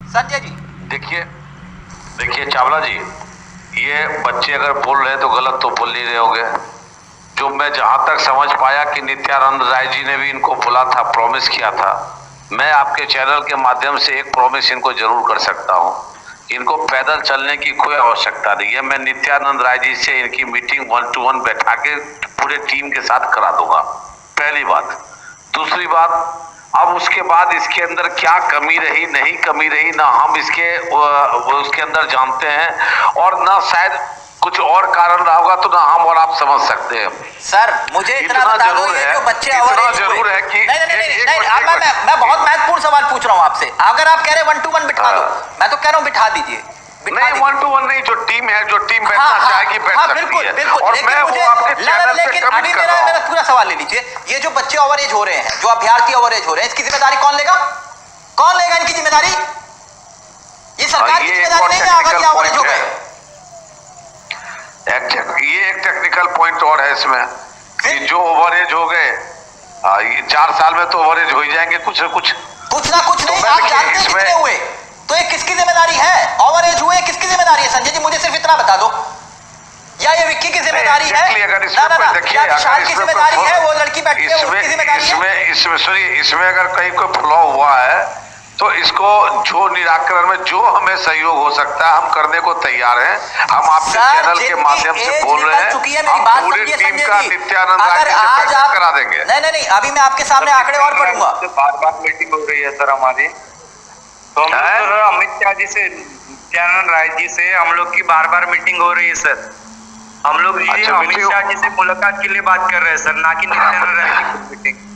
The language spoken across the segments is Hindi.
संजय जी देखिए देखिए चावला जी, ये बच्चे अगर बोल रहे हैं तो गलत तो बोल नहीं रहे होंगे। जो मैं जहां तक समझ पाया कि नित्यानंद राय जी ने भी इनको बोला था, प्रॉमिस किया था। मैं आपके चैनल के माध्यम से एक प्रॉमिस इनको जरूर कर सकता हूं, इनको पैदल चलने की कोई आवश्यकता नहीं है। मैं नित्यानंद राय जी से इनकी मीटिंग 1 to 1 बैठा के पूरे टीम के साथ करा दूंगा, पहली बात। दूसरी बात, अब उसके बाद इसके अंदर क्या कमी रही नहीं कमी रही ना हम उसके अंदर जानते हैं, और ना शायद कुछ और कारण रहा होगा तो ना हम और आप समझ सकते हैं। सर मुझे इतना बता दो, ये जो बच्चे इतना जरूर है कि नहीं, मैं बहुत महत्वपूर्ण सवाल पूछ रहा हूँ आपसे। अगर आप कह रहे 1 to 1 बिठा दो, मैं तो कह रहा हूँ बिठा दीजिए। नहीं 1 to 1 नहीं, जो टीम है, जो टीम बैठना चाहेगी बैठ सकती है। और मैं वो आपके चैनल पे कमिट कर रहा हूं। मेरा पूरा सवाल ले लीजिए। ये जो बच्चे ओवरेज हो रहे हैं, जो अभ्यर्थी ओवरेज हो रहे हैं, इसकी जिम्मेदारी कौन लेगा? कौन लेगा इनकी जिम्मेदारी? ये सरकार की जिम्मेदारी नहीं है अगर ये ओवरेज हो गए। ये एक टेक्निकल पॉइंट और है इसमें कि जो ओवरेज हो गए, ये 4 साल में तो ओवरेज हो ही जाएंगे कुछ ना कुछ नहीं। आप जानते हैं कितने हुए, तो ये किसकी जिम्मेदारी है? ओवरेज हुए किसकी जिम्मेदारी है? संजय जी मुझे सिर्फ इतना बता दो, या ये विक्की की जिम्मेदारी है? अगर इसमें देखिए, विशाल की जिम्मेदारी है, वो लड़की बैठी है उसकी जिम्मेदारी है? इसमें अगर कहीं कोई फ्लॉ हुआ है तो इसको जो निराकरण में जो हमें सहयोग हो सकता है हम करने को तैयार हैं। हम आपके चैनल के माध्यम से बोल रहे हैं, हम पूरी टीम का नित्यानंद राय जी से बैठक करा देंगे। नहीं, अभी मैं आपके सामने आंकड़े और पढ़ूंगा। बार मीटिंग हो रही है सर हमारी, तो सर अमित शाह जी से, नित्यानंद राय जी से हम लोग की बार मीटिंग हो रही है सर। हम लोग अमित शाह जी से मुलाकात के लिए बात कर रहे हैं सर, ना कि नित्यानंद राय जी की मीटिंग।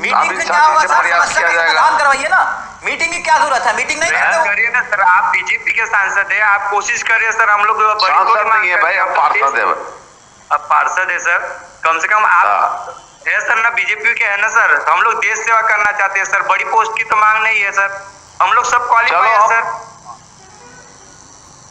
मीटिंग से क्या हुआ सर? समस्या का समाधान करवाइए ना। मीटिंग की क्या जरूरत है? मीटिंग नहीं करते हो? करिए ना सर, आप बीजेपी के सांसद है, आप कोशिश करिए सर। हम लोग सांसद नहीं है भाई, हम पार्षद है। अब पार्षद है सर, कम से कम आप है सर ना, बीजेपी के है ना सर। हम लोग देश सेवा करना चाहते हैं सर, बड़ी पोस्ट की तो मांग नहीं है सर। हम लोग सब क्वालिफाई है सर।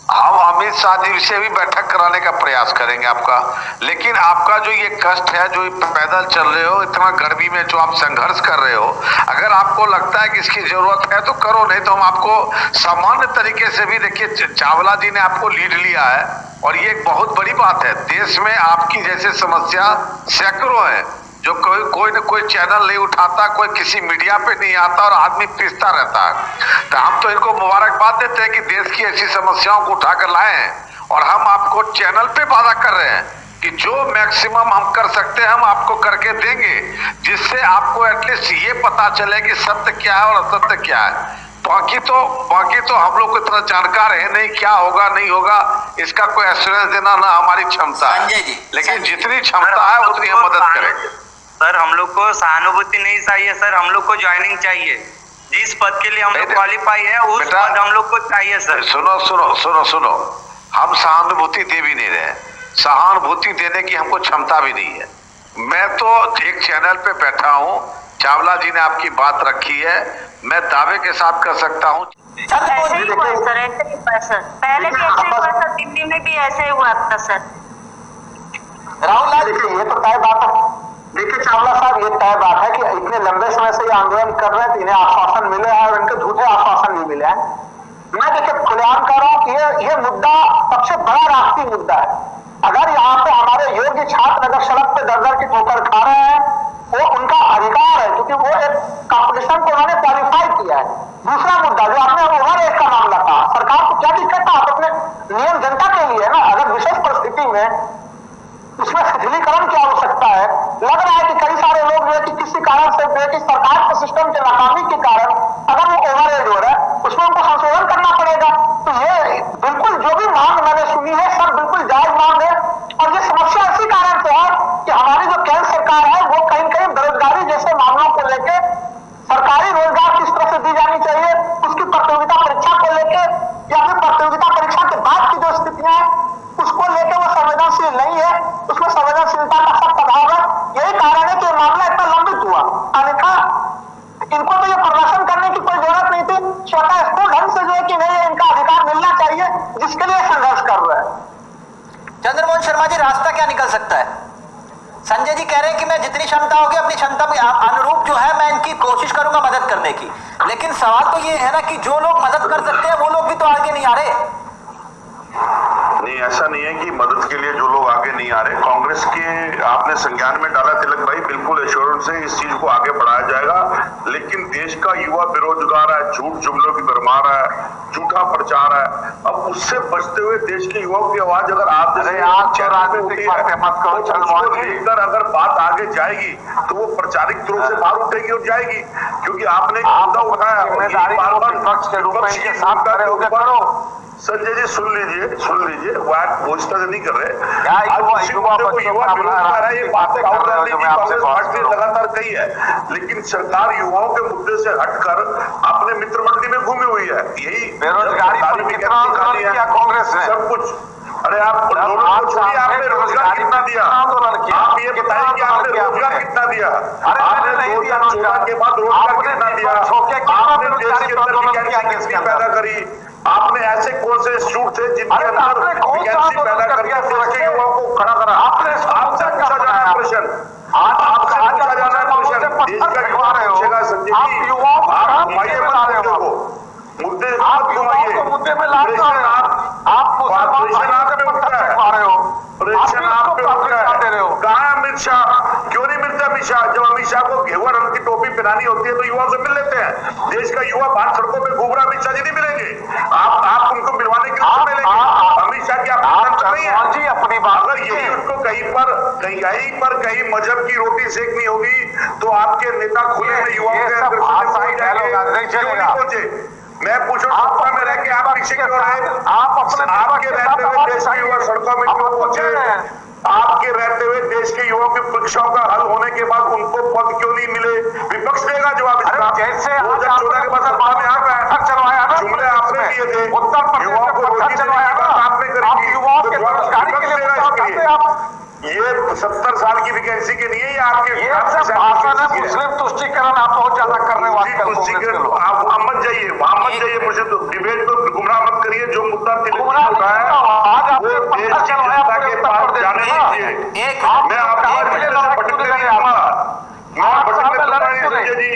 हम अमित शाह जी से भी बैठक कराने का प्रयास करेंगे आपका, लेकिन आपका जो ये कष्ट है, जो पैदल चल रहे हो इतना गर्मी में, जो आप संघर्ष कर रहे हो, अगर आपको लगता है कि इसकी जरूरत है तो करो, नहीं तो हम आपको सामान्य तरीके से भी। देखिए चावला जी ने आपको लीड लिया है और ये एक बहुत बड़ी बात है। देश में आपकी जैसे समस्या सैकड़ों है, जो कोई न कोई चैनल नहीं उठाता, कोई किसी मीडिया पे नहीं आता और आदमी पिसता रहता है। तो हम तो इनको मुबारकबाद देते हैं कि देश की ऐसी समस्याओं को उठाकर लाए हैं, और हम आपको चैनल पे वादा कर रहे हैं कि जो मैक्सिमम हम कर सकते हैं हम आपको करके देंगे, जिससे आपको एटलीस्ट ये पता चले कि सत्य क्या है और असत्य क्या है। बाकी तो हम लोग को इतना जानकार है नहीं, क्या होगा नहीं होगा इसका कोई एश्योरेंस देना ना हमारी क्षमता है, लेकिन जितनी क्षमता है उतनी हम मदद करेंगे। सर हम लोग को सहानुभूति नहीं चाहिए सर, हम लोग को ज्वाइनिंग चाहिए। जिस पद के लिए हम लोग क्वालिफाई है उस पद हम लोग को चाहिए सर। सुनो, हम सहानुभूति दे भी नहीं रहे, सहानुभूति देने की हमको क्षमता भी नहीं है। मैं तो एक चैनल पे बैठा हूँ, चावला जी ने आपकी बात रखी है, मैं दावे के साथ कर सकता हूँ। ऐसे ही हुआ सर, ऐसे ही हुआ सर, पहले भी ऐसे ही हुआ सर, दिल्ली में भी ऐसे ही हुआ था सर। राहुल लाल, देखिए ये तो तय बात है। देखिए चावला साहब, ये तय बात है कि इतने लंबे समय से ये आंदोलन कर रहे हैं तो इन्हें आश्वासन मिले हैं और इनके झूठे आश्वासन भी मिले हैं। मैं देखिए खुलेआम कह रहा हूँ कि ये मुद्दा सबसे बड़ा राष्ट्रीय मुद्दा है। अगर यहाँ पे हमारे योग्य छात्र अगर सड़क पे दर की ठोकर खा रहे हैं, वो उनका अधिकार है, क्योंकि वो एक कंपटीशन को उन्होंने क्वालिफाई किया है। दूसरा मुद्दा जो आपने ओवर एज का मामला था, सरकार को क्या दिक्कत था? आप अपने नियम जनता के लिए है ना। अगर विशेष परिस्थिति में उसमें शिथिलीकरण की आवश्यकता है। लग रहा है कि कई सारे लोग जो है कि किसी कारण से जो है कि सरकार के सिस्टम के नाकामी के कारण अगर वो ओवर एज हो रहा है उसमें उनको संशोधन करना पड़ेगा। तो ये बिल्कुल जो भी मांग मैंने सुनी है सब बिल्कुल जायज मांग है, और ये समस्या इसी कारण से है कि हमारी जो केंद्र सरकार है वो कहीं न कहीं बेरोजगारी जैसे मामलों को लेकर, सरकारी रोजगार किस तरह से दी जानी चाहिए, उसकी प्रतियोगिता परीक्षा को लेकर या फिर प्रतियोगिता परीक्षा के बाद की जो स्थितियां हैं उसको लेकर वो संवेदनशील नहीं है, उसमें संवेदनशीलता का सब प्रभाव है। यही कारण है कि मामला इतना लंबित हुआ, अन्यथा इनको तो ये प्रदर्शन करने की कोई जरूरत नहीं थी। स्वतः स्फूर्त ढंग से जो है कि नहीं इनका अधिकार मिलना चाहिए, जिसके लिए संघर्ष कर रहे हैं। चंद्रमोहन शर्मा जी, रास्ता क्या निकल सकता है? संजय जी कह रहे हैं कि मैं जितनी क्षमता होगी अपनी क्षमता के अनुरूप जो है मैं इनकी कोशिश करूंगा मदद करने की, लेकिन सवाल तो ये है ना कि जो लोग मदद है कि मदद के लिए जो लोग आगे नहीं आ रहे, कांग्रेस के आपने संज्ञान में डाला तिलक भाई, बिल्कुल एश्योरेंस से इस चीज को आगे बढ़ाया जाएगा। लेकिन देश का युवा बेरोजगार है, झूठ जुमलों की भरमार है, झूठा प्रचार है, अब उससे बचते हुए देश के युवाओं की आवाज अगर आप लेकर अगर बात आगे जाएगी तो वो प्रचारिक रूप से बाहर उठेगी और जाएगी, क्योंकि आपने मुद्दा उठाया संजय जी सुन लीजिए वो आप इस तरह नहीं कर रहे। ये बातें कांग्रेस पार्टी ने लगातार कही है, लेकिन सरकार युवाओं के मुद्दे से हटकर अपने मित्र मंडली में घूमी हुई है। यही बेरोजगारी कांग्रेस ने सब कुछ। अरे आप आपने रोजगार कितना दिया? आप ये बताइए कि आपने रोजगार कितना दिया? आपने 2014 के बाद रोजगार कितना दिया? आपने देश के अंदर वैकेंसी पैदा करी? आपने ऐसे कौन से इंस्टीट्यूट थे जिनके अंदर वैकेंसी पैदा करके देश के युवाओं को खड़ा करा? आपसे पूछा जाना है प्रश्न, आपसे पूछा जाना है प्रश्न, देश का युवा पूछेगा संजय जी, आप घुमाइए मुद्दे को, मुद्दे आप घुमाइए, मुद्दे में ला रहे हो आप कहाँ अमित शाह? क्यों नहीं मिलते अमित शाह? जब अमित शाह को घेवर रंग की टोपी पहनानी होती है तो युवाओं से मिल लेते हैं। देश का युवा बाहर सड़कों पे घूम रहा, अमित शाह जी नहीं मिलेंगे। आप उनको मिलवाने के लिए मिलेंगे। अमित शाह की अपनी बात, अगर यही उनको कहीं मजहब की रोटी सेकनी होगी तो आपके नेता खुले में युवाओं के अंदर मैं पूछूं सत्ता में रह के आप पीछे क्यों रहे? आपके रहते हुए देश के युवा सड़कों में क्यों पहुंचे? आपके रहते हुए देश के युवाओं की परीक्षाओं का हल होने के बाद उनको पद क्यों नहीं मिले? विपक्ष देगा जवाब इसका। जैसे 2014 के बाद में आप जुमले आपने दिए थे, युवाओं को रोटी देने की बात आपने करी, ये 70 साल की वैकेंसी के लिए आपके मुस्लिम तुष्टिकरण आप बहुत ज्यादा करने वाले आप वहां मत जाइए, मुझे तो डिबेट को गुमराह मत करिए। जो मुद्दा उठा है वो देश की जनता के पास जाने दीजिए। मैं आपको संजय जी,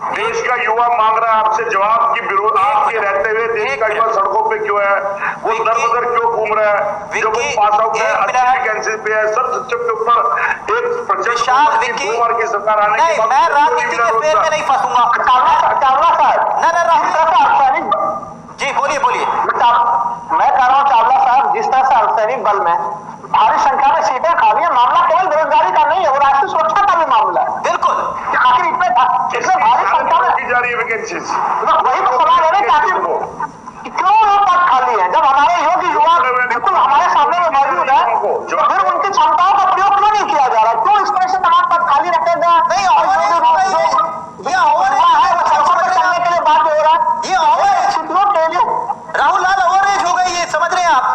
देश का युवा मांग रहा है आपसे जवाब की विरोध। आपके रहते हुए देश का युवा सड़कों पे क्यों है? वो दर बदर क्यों घूम रहा है? जब वो पास आउट है, अच्छी वैकेंसी पे है, सब सिस्टम के ऊपर एक प्रचंड 2 बार की सरकार आने के बाद मैं राजनीति के फेर में नहीं फंसूंगा। चावला साहब जी बोलिए। मैं कह रहा हूँ चावला साहब, जिस तरह से अर्धसैनिक बल में भारी संख्या में सीटें खाली है, मामला केवल बेरोजगारी का नहीं है, वो राष्ट्रीय सुरक्षा का भी मामला है। बिल्कुल, आखिर इसमें भारी संख्या में जा रही है वैकेंसी, वही तो सवाल है ना कि क्यों वो पद खाली है? जब हमारे योग्य युवा बिल्कुल हमारे सामने में मौजूद है, तो फिर उनकी क्षमताओं का प्रयोग क्यों नहीं किया जा रहा? क्यों इस तरह से तमाम पद खाली रखे गए? नहीं, है वो सड़कों पर चलने के लिए बात हो रहा है, ये राहुल लाल ओवरेज हो गई, ये समझ रहे हैं आप?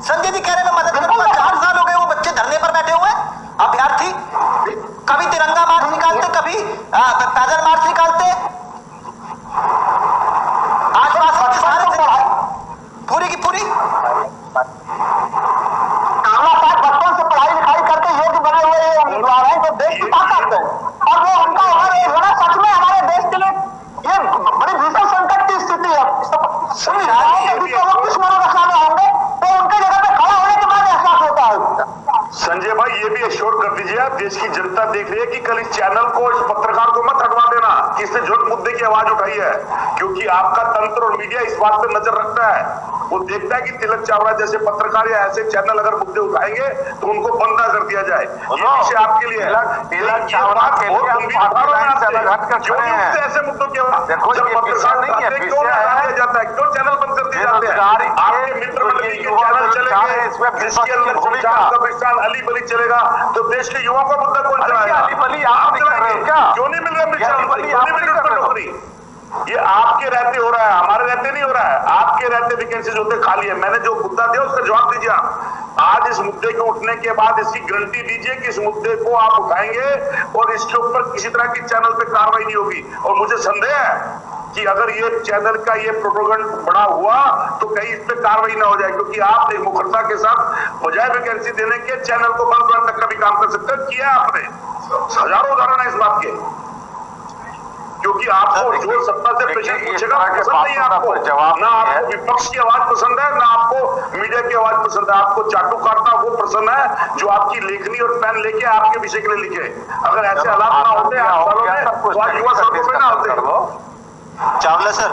संजय जी कह रहे हैं मैं मदद करूंगा। 4 साल हो गए वो बच्चे धरने पर बैठे हुए, अभ्यर्थी कभी तिरंगा मार्च निकालते, कभी काजल मार्च निकालते। आज सारे पूरी की पूरी कामला साहब बचपन से पढ़ाई लिखाई करके योग्य बने हुए उम्मीदवार हैं जो देश की ताकत है, और वो उनका ओवरेज होना सच में हमारे देश के लिए ये बड़ी भीषण संकट की स्थिति है। किस मनोदशा में होंगे तो उनके जगह पे खड़ा होने के बाद एहसास होता है। संजय भाई ये भी एश्योर कर दीजिए, देश की जनता देख रही है कि कल इस चैनल को, इस पत्रकार को मत हटवा देना कि इसने झूठ मुद्दे की आवाज उठाई है, क्योंकि आपका तंत्र और मीडिया इस बात पर नजर रखता है। वो देखता है कि तिलक चावड़ा जैसे पत्रकार या ऐसे चैनल अगर मुद्दे उठाएंगे तो उनको बंद ना कर दिया जाए। ये विषय आपके लिए है। तिलक चावड़ा के लिए ऐसे मुद्दों के क्यों चैनल बंद कर दिए जाते हैं? आपके मित्र मंडली के चैनल चलेंगे, जिसके अंदर अली बली चलेगा तो देश के युवाओं का मुद्दा कौन चलाएगा? अली बली आप क्यों नहीं मिल रहा नौकरी? ये आपके रहते हो रहा है, हमारे रहते नहीं हो रहा है। आपके रहते वैकेंसीज होते खाली है। मैंने जो मुद्दा दिया उसका जवाब दीजिए आप। आज इस मुद्दे के उठने के बाद इसकी गारंटी दीजिए कि इस मुद्दे को आप उठाएंगे और इसके ऊपर किसी तरह की चैनल पे कार्रवाई नहीं होगी। और मुझे संदेह है कि अगर ये चैनल का ये प्रोपेगेंडा बड़ा हुआ तो कहीं इस पे कार्रवाई ना हो जाए, क्योंकि आप एक मुखरता के साथ बजाय वैकेंसी देने के चैनल को बंद करने तक का भी काम कर सकते हैं। किया आपने, हजारों उदाहरण है इस बात के। क्योंकि आपको जो सत्ता से प्रश्न पूछेगा पसंद नहीं आपको, ना आपको विपक्ष की आवाज पसंद है, ना आपको मीडिया की आवाज पसंद है। आपको चाटू काटना वो पसंद है जो आपकी लेखनी और पेन लेके आपके विषय के लिए लिखे। अगर ऐसे हालात ना होते तो आज युवा सदनों में ना होते। चावला सर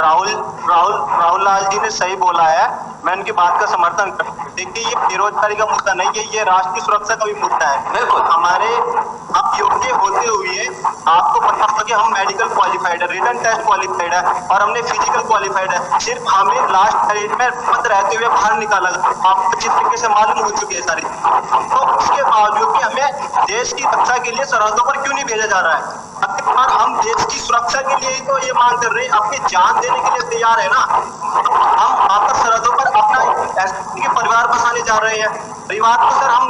राहुल लाल जी ने सही बोला है, मैं उनकी बात का समर्थन करता हूं। देखिए, ये बेरोजगारी का मुद्दा नहीं है, ये राष्ट्रीय सुरक्षा का भी मुद्दा है। बिल्कुल, हमारे हम योग्य होते हुए आपको पता होगा कि हम मेडिकल क्वालिफाइड है, रिटन टेस्ट क्वालिफाइड है और हमने फिजिकल क्वालिफाइड है। सिर्फ हमें लास्ट मिनट में पद रहते हुए बाहर निकाला, आपको अच्छी तरीके से मालूम हो चुकी है सारी। तो उसके बावजूद भी हमें देश की रक्षा के लिए सरहदों पर क्यों नहीं भेजा जा रहा है? हम देश की सुरक्षा के लिए ही तो ये मांग कर रहे हैं, अपनी जान देने के लिए तैयार है ना। हम वहां पर सरहदों पर अपना परिवार बसाने जा रहे हैं। परिवार को सर हम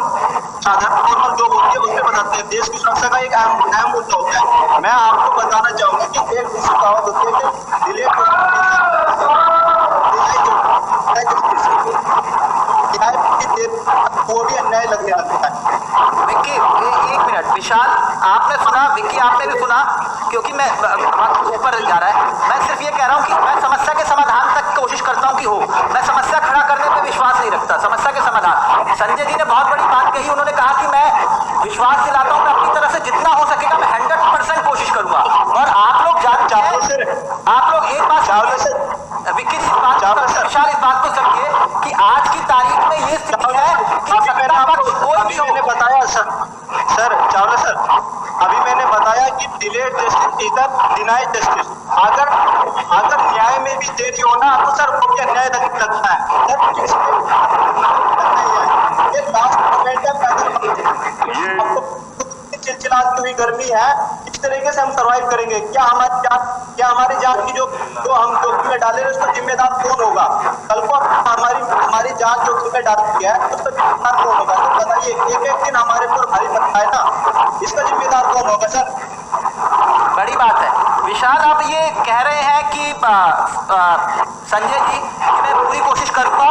साधारण नॉर्मल लोग होते हैं उसमें बताते हैं, देश की सुरक्षा का एक अहम मुद्दा होता है। मैं आपको बताना चाहूंगा कि एक दूसरी कहावत होती है कि डिले वो भी अन्याय लगने लगता है। विक्की, एक मिनट, विशाल आपने सुना, विक्की आपने भी सुना, क्योंकि मैं ऊपर जा रहा है। मैं सिर्फ ये कह रहा हूँ कि मैं समस्या के समाधान तक कोशिश करता हूँ कि हो, मैं समस्या खड़ा करने पे विश्वास नहीं रखता। समस्या के समाधान, संजय जी ने बहुत बड़ी बात कही, उन्होंने कहा कि मैं विश्वास दिलाता हूँ कि अपनी तरफ से जितना हो सकेगा मैं 100% कोशिश करूंगा। और आप लोग जानते हैं, आप लोग एक बात विक्की जी, विशाल इस बात को समझिए कि आज की तारीख में ये स्थिति है कि सत्ता पक्ष कोई भी मैंने बताया सर चावला सर, अभी मैंने बताया कि delayed justice is the denied justice. अगर न्याय में भी देरी हो ना तो सर वो क्या न्याय लगता है ये लास्ट मोमेंट चिलचिलाती हुई गर्मी है, इस तरीके से हम सर्वाइव करेंगे क्या? हमारी जान की जो हम जोखिम में डाले उसका जिम्मेदार कौन होगा? कल को हमारी जान जोखिम में डालती है उसका जिम्मेदार कौन होगा? तो बताइए, एक दिन हमारे ऊपर भारी पड़ता है ना, इसका जिम्मेदार कौन होगा सर? बड़ी बात है। विशाल, आप ये कह रहे हैं कि संजय जी कि मैं पूरी कोशिश करूंगा,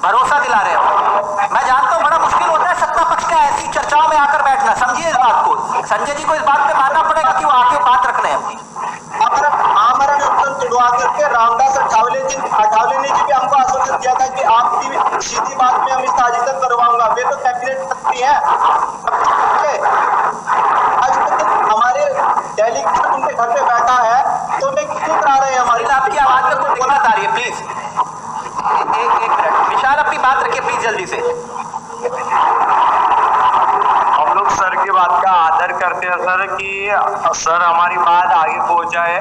भरोसा दिला रहे हो। मैं जानता हूं बड़ा मुश्किल होता है सत्ता पक्ष का ऐसी चर्चाओं में आकर बैठना, समझिए इस बात को। संजय जी को इस बात पे मानना पड़ेगा कि वो आके बात रख रहे हैं। आमरण अनशन तुड़वा करके रामदास अठावले जी भी हमको आश्वासन दिया था कि आपकी सीधी बात में हम इस ताजी तक करवाऊंगा। वे तो कैबिनेट मंत्री है, आज तक हमारे डेलीगेट उनके घर पे बैठा है तो वे क्यों करा रहे हैं? हमारी आपकी आवाज में कोई दिक्कत आ रही है, प्लीज एक मिनट विशाल, अपनी बात रखिए प्लीज जल्दी से। हम लोग सर की बात का आदर करते हैं सर कि सर हमारी बात आगे पहुंचाए,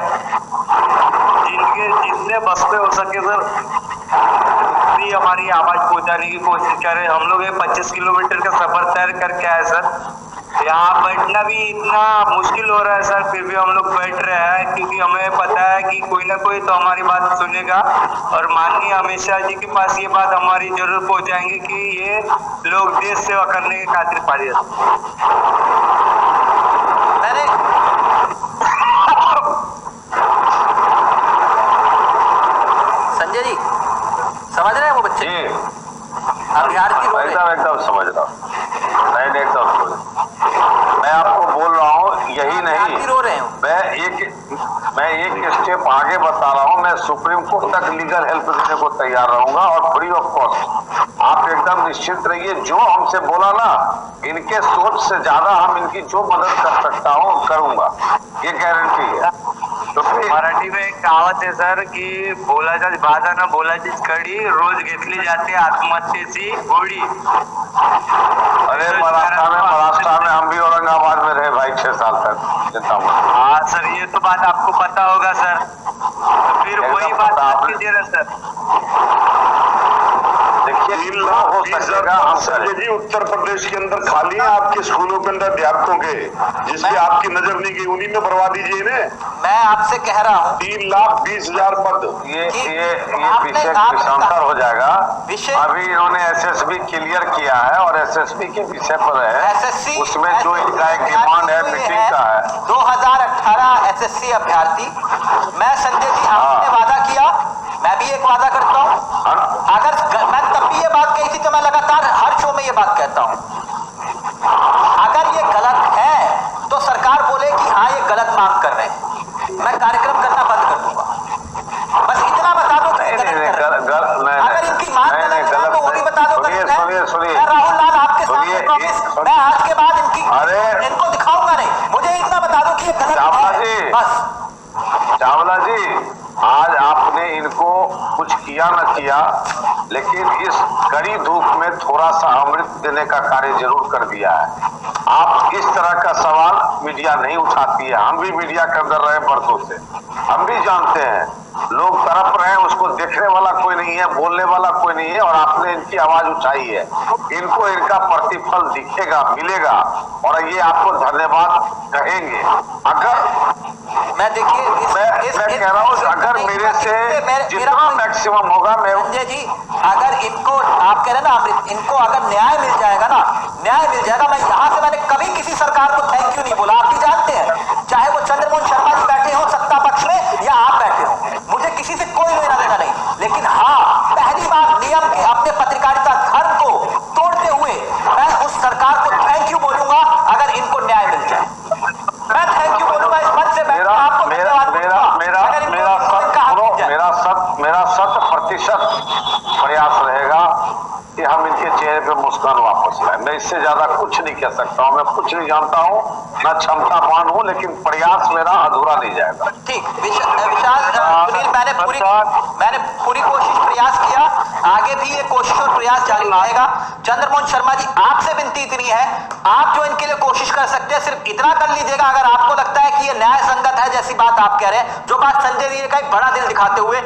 जितने बस पे हो सके सर हमारी आवाज पहुंचाने की कोशिश करें। हम लोग ये 25 किलोमीटर का सफर तय करके आए सर, यहाँ बैठना भी इतना मुश्किल हो रहा है सर, फिर भी हम लोग बैठ रहे हैं क्योंकि हमें पता है कि कोई ना कोई तो हमारी बात सुनेगा और माननीय अमित शाह जी के पास ये बात हमारी जरूर पहुंचाएंगे कि ये लोग देश सेवा करने के खातिर पारित। संजय जी समझ रहे हैं वो बच्चे? अभ्यर्थी एकदम समझ रहा हूँ, नहीं एकदम समझ। मैं आपको बोल रहा हूँ यही नहीं, रो रहे हो। मैं एक स्टेप आगे बता रहा हूँ। मैं सुप्रीम कोर्ट तक लीगल हेल्प देने को तैयार रहूंगा और फ्री ऑफ कॉस्ट। आप एकदम निश्चिंत रहिए, जो हमसे बोला ना, इनके सोच से ज्यादा हम इनकी जो मदद कर सकता हूँ करूंगा, ये गारंटी है। तो मराठी में एक कहावत है सर की बोलाचाच भाषा ना बोलाचीच कडी, रोज घेतली जाते आत्महत्येची गोडी। अरे महाराष्ट्र में हम भी औरंगाबाद में रहे भाई 6 साल तक। हाँ सर, ये तो बात आपको पता होगा सर, तो फिर वही बात आपकी दे रहे सर। देखिए, 3 लाख 20,000 हम संजय जी उत्तर प्रदेश के अंदर खाली हैं आपके स्कूलों के अंदर अध्यापकों के, जिसकी आपकी नजर नहीं गई, उन्हीं में भरवा दीजिए इन्हें। मैं आपसे कह रहा हूँ 3,20,000 पद। ये विषय विषांतर हो जाएगा। अभी इन्होंने एसएसबी क्लियर किया है और एसएसबी के विषय पर है, उसमें जो इनका एक डिमांड है मीटिंग का है 2018 एसएससी अभ्यर्थी। मैं संजय जी आपने वादा किया, मैं भी एक वादा करता हूँ। अगर मैं तब भी ये बात कही थी तो मैं लगातार हर शो में ये बात कहता हूँ, अगर ये गलत है तो सरकार बोले कि हाँ ये देखिए आज आपने इनको कुछ किया न किया, लेकिन इस कड़ी धूप में थोड़ा सा अमृत देने का कार्य जरूर कर दिया है। आप इस तरह का सवाल मीडिया नहीं उठाती है। हम भी मीडिया के अंदर रहे बरसों से, हम भी जानते हैं लोग तड़प रहे हैं, उसको देखने वाला कोई नहीं है, बोलने वाला कोई नहीं है, और आपने इनकी आवाज उठाई है। इनको इनका प्रतिफल दिखेगा, मिलेगा, और ये आपको धन्यवाद कहेंगे। अगर मैं देखिए मैं कह रहा हूँ अगर मेरे से जितना मैक्सिमम होगा मैं संजय जी, अगर इनको आप कह रहे हैं ना अमृत, इनको अगर न्याय मिल जाएगा ना, न्याय मिल जाएगा। मैं यहाँ से मैंने कभी किसी सरकार को थैंक यू नहीं बोला, आप भी जानते हैं, चाहे वो चंद्रमोहन शर्मा जी बैठे हो सत्ता पक्ष में या आप बैठे हो, मुझे किसी से कोई लेना देना नहीं। लेकिन हाँ, पहली बार नियम के अपने पत्रकारिता धर्म को तोड़ते हुए मैं उस सरकार को थैंक यू बोलूंगा अगर इनको न्याय मिल जाए। मैं थैंक यू बोलूंगा इस मंच से। मेरा 100% प्रयास रहेगा कि हम इनके चेहरे पे मुस्कान वापस लाए। मैं इससे ज्यादा कुछ नहीं कह सकता हूँ, मैं कुछ नहीं जानता हूँ, मैं क्षमतावान हूँ, लेकिन प्रयास मेरा अधूरा नहीं जाएगा। ठीक, विशाल सुनील, मैंने पूरी कोशिश प्रयास किया, आगे भी ये कोशिश और प्रयास जारी रहेगा। चंद्रमोहन शर्मा जी, आपसे विनती इतनी है, आप जो इनके लिए कोशिश कर सकते हैं सिर्फ इतना कर लीजिएगा, अगर आपको लगता है कि ये न्याय संगत है जैसी बात आप कह रहे हैं, जो बात संजय जी ने कही बड़ा दिल दिखाते हुए,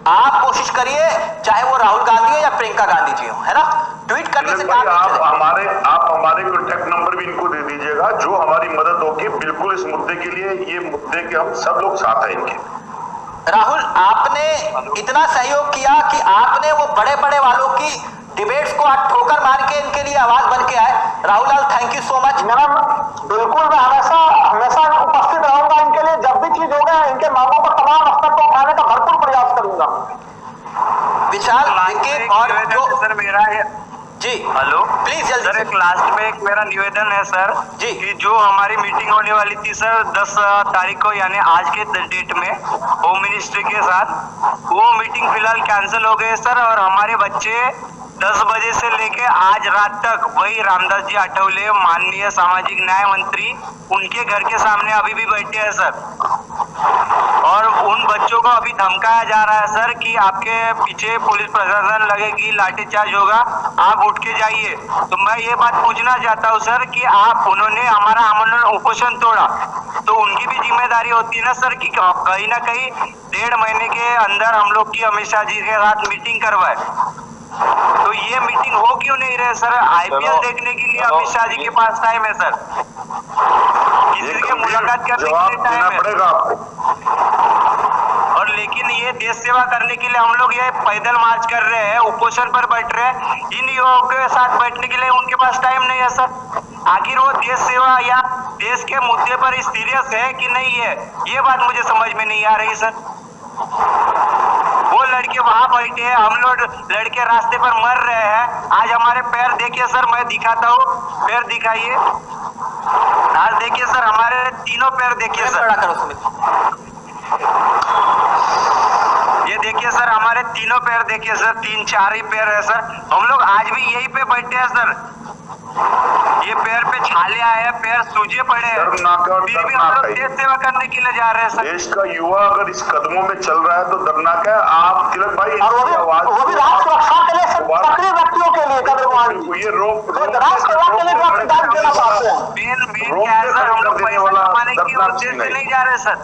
आप कोशिश करिए, चाहे वो राहुल गांधी हो या प्रियंका गांधी जी हो, है ना, ट्वीट करने से आप हमारे कॉन्टैक्ट नंबर भी इनको दे दीजिएगा, जो हमारी मदद होगी बिल्कुल इस मुद्दे के लिए, ये मुद्दे के हम सब लोग साथ हैं इनके। राहुल, आपने इतना सहयोग किया कि आपने वो बड़े बड़े वालों की डिबेट्स को आज ठोकर मार के इनके लिए आवाज बन के आए। राहुल लाल, थैंक यू सो मच। बिल्कुल, मैं हमेशा उपस्थित रहूंगा इनके लिए, जब भी चीज होगा इनके मांगों को तमाम स्तर पर उठाने का भरपूर प्रयास करूंगा। विशाल, और जो सर मेरा है जी, हेलो प्लीज जल्दी सर, एक लास्ट में एक मेरा निवेदन है सर जी, कि जो हमारी मीटिंग होने वाली थी सर 10 तारीख को, यानी आज के डेट में होम मिनिस्ट्री के साथ, वो मीटिंग फिलहाल कैंसिल हो गई सर। और हमारे बच्चे 10 बजे से लेके आज रात तक वही रामदास जी आठवले, माननीय सामाजिक न्याय मंत्री, उनके घर के सामने अभी भी बैठे हैं सर। और उन बच्चों को अभी धमकाया जा रहा है सर कि आपके पीछे पुलिस प्रशासन लगेगी, लाठीचार्ज होगा, आप उठ के जाइए। तो मैं ये बात पूछना चाहता हूँ सर कि उन्होंने हमारा आमरण उपोषण तोड़ा, तो उनकी भी जिम्मेदारी होती है ना सर कि कहीं ना कहीं 1.5 महीने के अंदर हम लोग की अमित शाह जी के साथ मीटिंग करवाए। तो ये मीटिंग हो क्यों नहीं रहे सर? आईपीएल देखने के लिए अमित शाह जी के पास टाइम है सर, किसी के मुलाकात करने के लिए टाइम है। और लेकिन ये देश सेवा करने के लिए हम लोग ये पैदल मार्च कर रहे हैं, उपोषण पर बैठ रहे हैं, इन युवाओं के साथ बैठने के लिए उनके पास टाइम नहीं है सर। आखिर वो देश सेवा या देश के मुद्दे पर सीरियस है कि नहीं है, ये बात मुझे समझ में नहीं आ रही सर। वो लड़के वहां बैठे हैं, हम लोग लड़के रास्ते पर मर रहे हैं। आज हमारे पैर देखिए सर, मैं दिखाता हूँ, पैर दिखाइए, आज देखिए सर, हमारे तीनों पैर देखिए सर, ये देखिए सर, हमारे तीनों पैर देखिए सर, 3-4 ही पैर है सर। हम लोग आज भी यही पे बैठे हैं सर, ये पैर पे छाले आए हैं, पैर सूजे पड़े हैं, फिर भी हम लोग देश सेवा करने के लिए जा रहे हैं सर। देश का युवा अगर इस कदमों में चल रहा है तो दर्दनाक है। आप तिलक भाई, और वो भी राष्ट्र सुरक्षा के लिए सक्रिय व्यक्तियों के लिए ये रोक राष्ट्र सेवा के लिए योगदान देना चाहते हैं। मेन क्या है सर, हम लोग पैसे कमाने के उद्देश्य से नहीं जा रहे सर,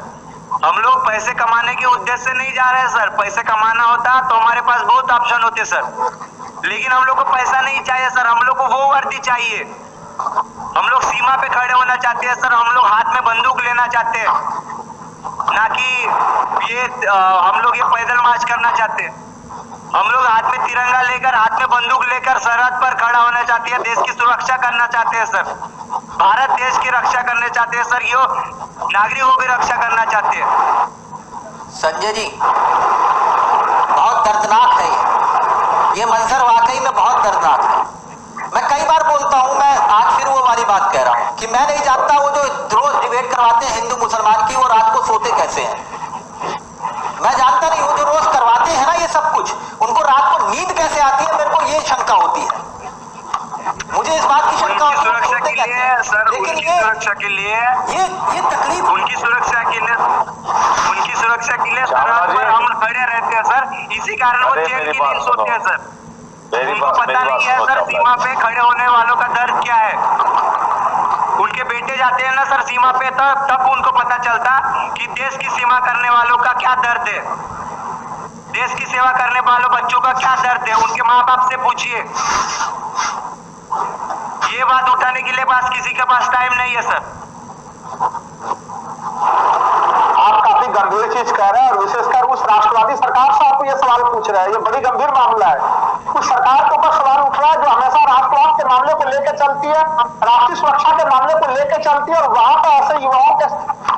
हम लोग पैसे कमाने के उद्देश्य से नहीं जा रहे सर। पैसे कमाना होता तो हमारे पास बहुत ऑप्शन होते सर, लेकिन हम लोग को पैसा नहीं चाहिए सर, हम लोग को वो वर्दी चाहिए। हम लोग सीमा पे खड़े होना चाहते हैं सर, हम लोग हाथ में बंदूक लेना चाहते हैं, ना कि ये हम लोग ये पैदल मार्च करना चाहते हैं। हम लोग हाथ में तिरंगा लेकर, हाथ में बंदूक लेकर सरहद पर खड़ा होना चाहते हैं, देश की सुरक्षा करना चाहते हैं सर, भारत देश की रक्षा करना चाहते हैं सर, यो नागरिकों की रक्षा करना चाहते हैं। संजय जी, बहुत दर्दनाक है ये मंजर वाकई में बहुत दर्दनाक है। मैं कई बार बोलता हूं, मैं आज फिर वो वाली बात कह रहा हूं कि मैं नहीं जानता वो जो रोज डिबेट करवाते हैं हिंदू मुसलमान की, वो रात को सोते कैसे हैं। मैं जानता नहीं, वो जो रोज करवाते हैं ना ये सब कुछ, उनको रात को नींद कैसे आती है, मेरे को ये शंका होती है, मुझे इस बात की शंका होती है। लिए सर, लेकिन उनकी ये सुरक्षा के लिए, ये तकलीफ उनकी सुरक्षा के लिए सरहद पर हम खड़े रहते हैं सर, इसी कारण वो अरे चैन मेरी की बात नींद सोते हैं सर। मेरी उनको बात पता नहीं है सर सीमा पे खड़े होने वालों का दर्द क्या है। उनके बेटे जाते हैं ना सर सीमा पे, तब उनको पता चलता कि देश की सीमा करने वालों का क्या दर्द है, देश की सेवा करने वालों बच्चों का क्या दर्द है। उनके माँ बाप से पूछिए, ये बात उठाने के लिए पास किसी के पास टाइम नहीं है सर। आप काफी गंभीर चीज कह रहे हैं और विशेषकर उस राष्ट्रवादी सरकार से आप ये सवाल पूछ रहे हैं, ये बड़ी गंभीर मामला है। उस सरकार के ऊपर सवाल उठ रहा है जो हमेशा राष्ट्रवाद के मामले को लेकर चलती है, राष्ट्रीय सुरक्षा के मामले को लेकर चलती है, और वहां पर ऐसे युवाओं के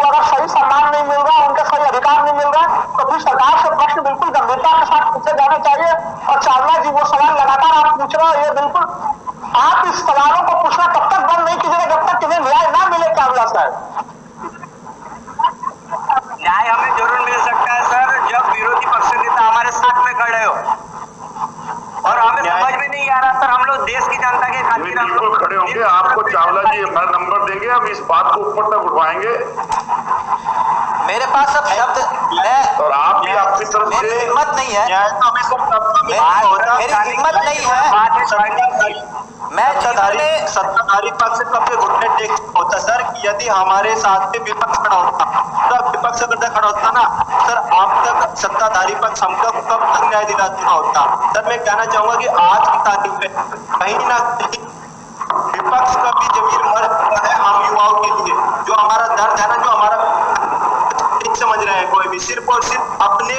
अगर सही सम्मान नहीं मिल रहा, उनके सही अधिकार नहीं मिल रहा, तो फिर सरकार से प्रश्न बिल्कुल गंभीरता के साथ पूछे जाने चाहिए। और चावला जी वो सवाल लगातार आप पूछ रहे हो, ये बिल्कुल आप इस सवालों को पूछना तब तक बंद नहीं कीजिएगा जब तक तुम्हें न्याय ना मिले। चावला साहब, न्याय हमें जरूर मिल सकता है सर जब विरोधी पक्ष नेता हमारे साथ में खड़े हो, और हमें समझ में नहीं आ रहा सर, हम लोग देश की जनता के खातिर हम बिल्कुल खड़े होंगे। आपको चावला जी हमारा नंबर देंगे, हम इस बात को ऊपर तक उठवाएंगे मेरे पास अब शब्द मैं और आप भी आपकी तरफ मेरी से हिम्मत नहीं है, मेरी हिम्मत नहीं है। मैं सत्ताधारी पक्ष कभी घुटने टेक होता सर कि यदि हमारे साथ में विपक्ष खड़ा होता, तब विपक्ष अगर खड़ा होता ना सर, आप तक सत्ताधारी पक्ष हमको कब तक न्याय दिला चुका होता। सर मैं कहना चाहूंगा कि आज की तारीख में कहीं ना कहीं विपक्ष का भी जमीर मर चुका है हम युवाओं के लिए। जो हमारा दर्द है ना, जो हमारा समझ रहे हैं, कोई भी सिर्फ और सिर्फ अपने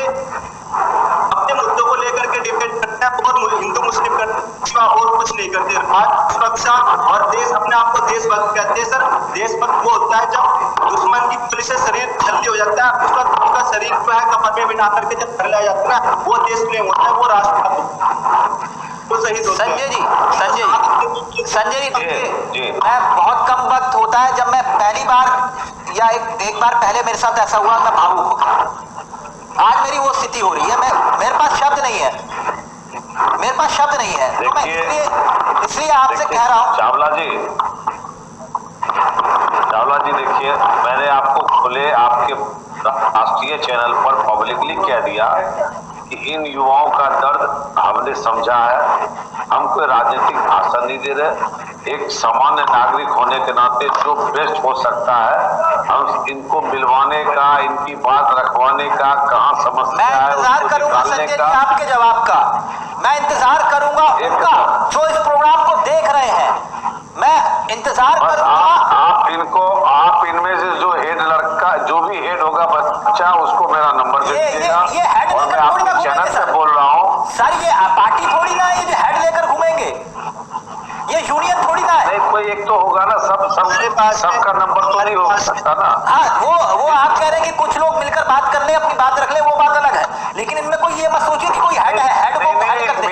मुद्दों को लेकर के डिबेट करते हैं, बहुत हिंदू मुस्लिम करते हैं और कुछ नहीं करते। आज सुरक्षा और देश, अपने आप को देशभक्त कहते हैं सर। देशभक्त वो होता है जब दुश्मन की पुलिस से शरीर जल्दी हो जाता है, उसका शरीर जो है कफन में बिठा करके जब घर लाया जाता है ना, वो देश प्रेम होता है, वो राष्ट्र तो सही। संजय जी देखिए, मैं बहुत कम वक्त होता है जब मैं पहली बार या एक बार पहले मेरे साथ ऐसा हुआ, मैं भावुक हो गया। आज मेरी वो स्थिति हो रही है, मेरे पास शब्द नहीं है, मेरे पास शब्द नहीं है, तो मैं इसलिए आपसे कह रहा हूँ। चावला जी देखिए, मैंने आपको खुले आपके राष्ट्रीय चैनल पर पब्लिकली कह दिया कि इन युवाओं का दर्द हमने समझा है। हम कोई राजनीतिक भाषण नहीं दे रहे, एक सामान्य नागरिक होने के नाते जो बेस्ट हो सकता है हम इनको मिलवाने का, इनकी बात रखवाने का, कहाँ समस्या है मैं इंतजार करूंगा संजय जी आपके जवाब का, मैं इंतजार करूंगा उनका जो इस प्रोग्राम को देख रहे हैं, मैं इंतजार करूंगा। आप इनमें से जो हेड लड़का, जो भी हेड होगा बच्चा, उसको मेरा नंबर दे दीजिएगा। ये हेड और मैं लेकर थोड़ी ना आपके चैनल घूमेंगे से बोल रहा हूँ सर, ये पार्टी थोड़ी ना है, ये हेड लेकर घूमेंगे, ये यूनियन थोड़ी ना है। नहीं, कोई एक तो होगा ना, सबका नंबर तो नहीं हो सकता ना। हाँ, वो आप कह रहे हैं कि कुछ लोग मिलकर बात कर ले, अपनी बात रख ले, वो बात अलग है, लेकिन इनमें कोई ये मत सोचिए कि कोई हेड है, हेड को हेड कर दे।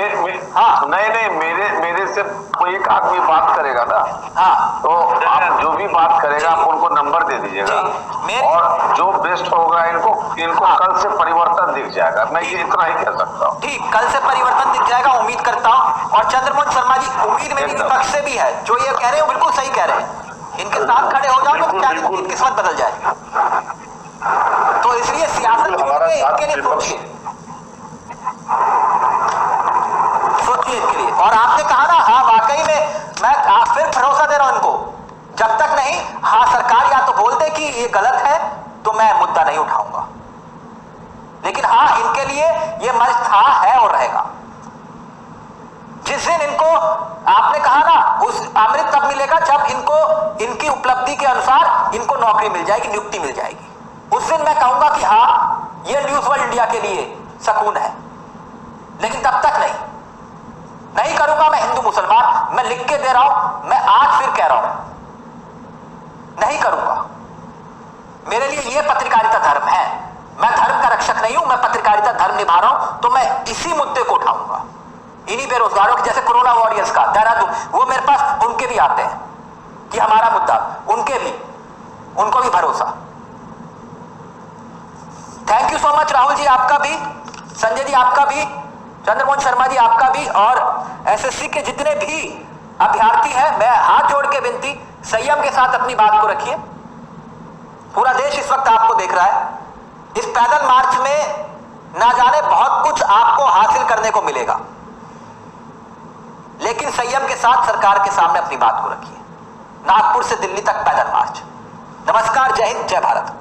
हाँ नहीं, मेरे से कोई एक आदमी बात करेगा ना, हाँ, तो आप जो भी बात करेगा आप उनको नंबर दे दीजिएगा, और जो बेस्ट होगा इनको कल से परिवर्तन दिख जाएगा। मैं ये इतना ही कह सकता हूँ। ठीक, कल से परिवर्तन दिख जाएगा, उम्मीद करता हूँ। और चंद्रमोहन शर्मा जी, उम्मीद मेरी विपक्ष से भी है, जो ये कह रहे हो बिल्कुल सही कह रहे हैं, इनके साथ खड़े हो जाओ तो क्या इनकी किस्मत बदल जाए। तो इसलिए सियासत इनके लिए सोचिए इनके लिए। और आपने कहा ना, हाँ वाकई में मैं फिर भरोसा दे रहा हूं इनको, जब तक नहीं हाँ सरकार या तो बोल दे कि ये गलत है तो मैं मुद्दा नहीं उठाऊंगा, लेकिन हाँ इनके लिए ये मंच था, है और रहेगा। जिस दिन इनको आपने कहा ना, उस अमृत तब मिलेगा जब इनको इनकी उपलब्धि के अनुसार इनको नौकरी मिल जाएगी, नियुक्ति मिल जाएगी, उस दिन मैं कहूंगा कि हाँ ये न्यूज वर्ल्ड इंडिया के लिए सकून है। लेकिन तब तक नहीं करूंगा मैं हिंदू मुसलमान, मैं लिख के दे रहा हूं, मैं आज फिर कह रहा हूं, नहीं करूंगा। मेरे लिए यह पत्रकारिता धर्म है, मैं धर्म का रक्षक नहीं हूं, मैं पत्रकारिता धर्म निभा रहा हूं, तो मैं इसी मुद्दे को उठाऊंगा। इन्हीं बेरोजगारों की, जैसे कोरोना वॉरियर्स का देहरादून, वो मेरे पास उनके भी आते हैं कि हमारा मुद्दा, उनको भी भरोसा। Thank you so much Rahul ji, आपका भी, संजय जी आपका भी, चंद्रमोहन शर्मा जी आपका भी, और एसएससी के जितने भी अभ्यर्थी हैं, मैं हाथ जोड़ के विनती, संयम के साथ अपनी बात को रखिए। पूरा देश इस वक्त आपको देख रहा है। इस पैदल मार्च में ना जाने बहुत कुछ आपको हासिल करने को मिलेगा, लेकिन संयम के साथ सरकार के सामने अपनी बात को रखिए। नागपुर से दिल्ली तक पैदल मार्च। नमस्कार, जय हिंद, जय भारत।